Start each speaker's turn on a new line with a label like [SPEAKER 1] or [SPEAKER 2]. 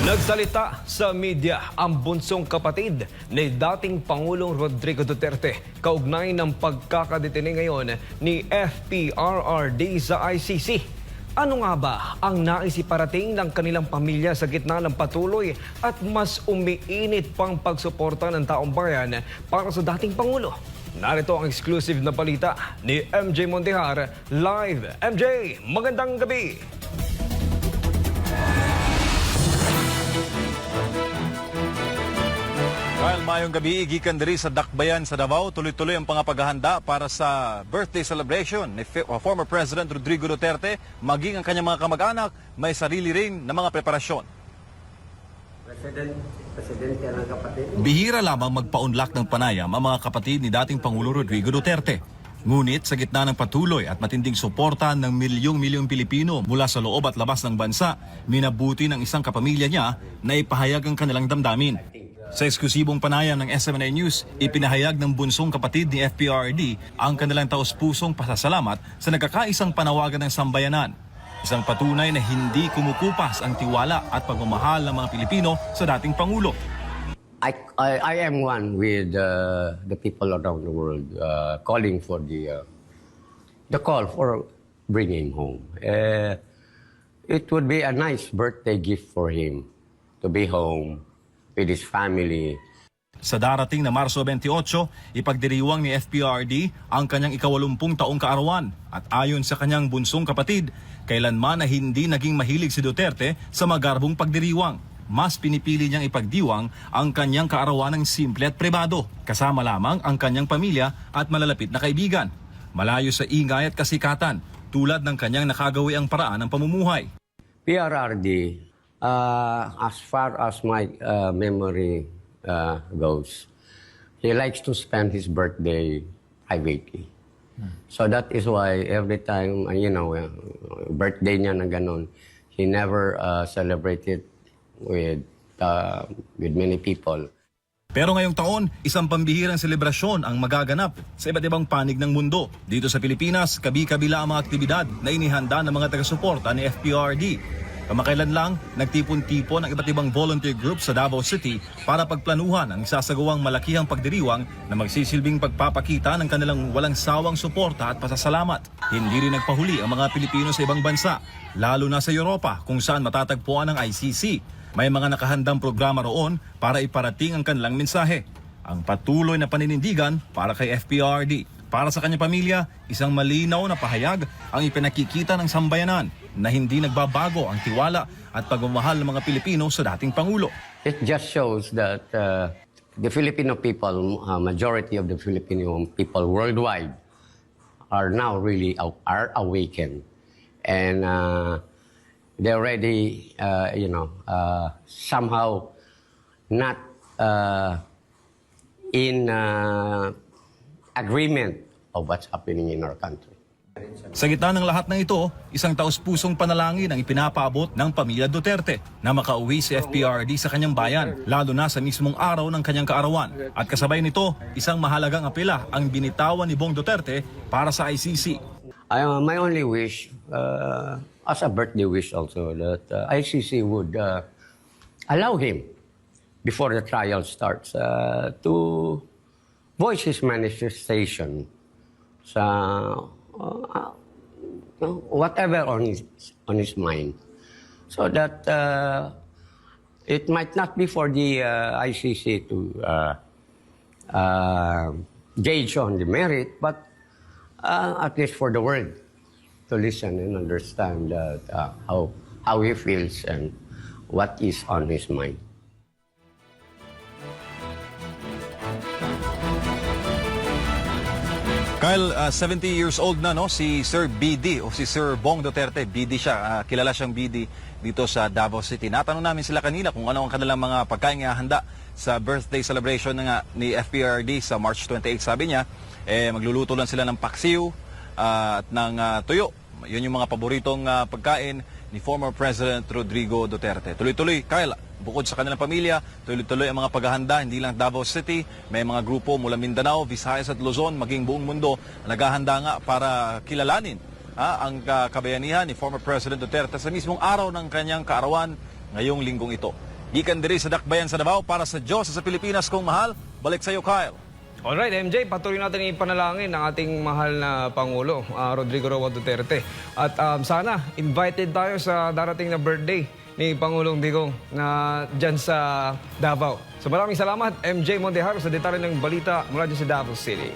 [SPEAKER 1] Nagsalita sa media ang bunsong kapatid ni dating Pangulong Rodrigo Duterte kaugnay ng pagkakadetine ngayon ni FPRRD sa ICC. Ano nga ba ang naisiparating ng kanilang pamilya sa gitna ng patuloy at mas umiinit pang pagsuporta ng taong bayan para sa dating Pangulo? Narito ang exclusive na balita ni MJ Montejar live. MJ, magandang gabi!
[SPEAKER 2] Kyle, mayong gabi, igikan diri sa Dakbayan sa Davao, tuloy-tuloy ang pangapaghahanda para sa birthday celebration ni former President Rodrigo Duterte, maging ang kanyang mga kamag-anak, may sarili rin na mga preparasyon.
[SPEAKER 3] Presidente ng kapatid.
[SPEAKER 2] Bihira lamang magpaunlak ng panayam ang mga kapatid ni dating Pangulo Rodrigo Duterte. Ngunit sa gitna ng patuloy at matinding suporta ng milyong-milyong Pilipino mula sa loob at labas ng bansa, minabuti ng isang kapamilya niya na ipahayag ang kanilang damdamin. Sa eksklusibong panayam ng SMNI News, ipinahayag ng bunsong kapatid ni FPRRD ang kanilang taos-pusong pasasalamat sa nagkakaisang panawagan ng sambayanan. Isang patunay na hindi kumukupas ang tiwala at pagmamahal ng mga Pilipino sa dating Pangulo.
[SPEAKER 3] I am one with the people around the world calling for the call for bringing him home. It would be a nice birthday gift for him to be home with his family.
[SPEAKER 2] Sa darating na Marso 28, ipagdiriwang ni FPRRD ang kanyang ika-80 taong kaarawan at ayon sa kanyang bunsong kapatid, kailanman na hindi naging mahilig si Duterte sa magarbong pagdiriwang. Mas pinipili niyang ipagdiwang ang kanyang kaarawan ng simple at pribado, kasama lamang ang kanyang pamilya at malalapit na kaibigan. Malayo sa ingay at kasikatan, tulad ng kanyang nakagawiang paraan ng pamumuhay.
[SPEAKER 3] PRRD, as far as my memory goes, he likes to spend his birthday privately. So that is why every time, birthday niya na ganun, he never celebrated with many people.
[SPEAKER 2] Pero ngayong taon, isang pambihirang selebrasyon ang magaganap sa iba't ibang panig ng mundo. Dito sa Pilipinas, kabi-kabila ang mga aktibidad na inihanda ng mga taga-suporta ni FPRRD. Kamakailan lang, nagtipon-tipon ang iba't ibang volunteer group sa Davao City para pagplanuhan ang isasagawang malakihang pagdiriwang na magsisilbing pagpapakita ng kanilang walang sawang suporta at pasasalamat. Hindi rin nagpahuli ang mga Pilipino sa ibang bansa, lalo na sa Europa kung saan matatagpuan ang ICC. May mga nakahandang programa roon para iparating ang kanilang mensahe. Ang patuloy na paninindigan para kay FPRRD. Para sa kanyang pamilya, isang malinaw na pahayag ang ipinakikita ng sambayanan na hindi nagbabago ang tiwala at pagmamahal ng mga Pilipino sa dating Pangulo.
[SPEAKER 3] It just shows that the Filipino people, majority of the Filipino people worldwide, are now really are awakened, and they're already, somehow not in agreement of what's happening in our country.
[SPEAKER 2] Sa gitna ng lahat ng ito, isang taos-pusong panalangin ang ipinapaabot ng pamilya Duterte na makauwi si FPRRD sa kanyang bayan, lalo na sa mismong araw ng kanyang kaarawan. At kasabay nito, isang mahalagang apela ang binitawan ni Bong Duterte para sa ICC.
[SPEAKER 3] My only wish, as a birthday wish also, that ICC would allow him, before the trial starts, to voice his manifestation sa whatever on his mind, so that it might not be for the ICC to gauge on the merit, but at least for the world to listen and understand how he feels and what is on his mind.
[SPEAKER 2] Kyle, 70 years old na si Sir BD o si Sir Bong Duterte. BD siya, kilala siyang BD dito sa Davao City. Natanong namin sila kanina kung ano ang kanilang mga pagkain handa sa birthday celebration ni FPRRD sa March 28. Sabi niya, magluluto lang sila ng paksiw at ng tuyo. Yun yung mga paboritong pagkain ni former President Rodrigo Duterte. Tuloy-tuloy, Kyle, bukod sa kanilang pamilya, tuloy-tuloy ang mga paghahanda, hindi lang Davao City, may mga grupo mula Mindanao, Visayas at Luzon, maging buong mundo, naghahanda nga para kilalanin ang kabayanihan ni former President Duterte sa mismong araw ng kanyang kaarawan ngayong linggong ito. Gikan diri sa Dakbayan sa Davao para sa Diyos sa Pilipinas kong mahal. Balik sa iyo, Kyle.
[SPEAKER 1] Alright, MJ, patuloy natin ipanalangin ang ating mahal na Pangulo, Rodrigo Roa Duterte. At sana, invited tayo sa darating na birthday ni Pangulong Digong na dyan sa Davao. So maraming salamat, MJ Montejaro, sa detalye ng balita mula dyan sa Davao City.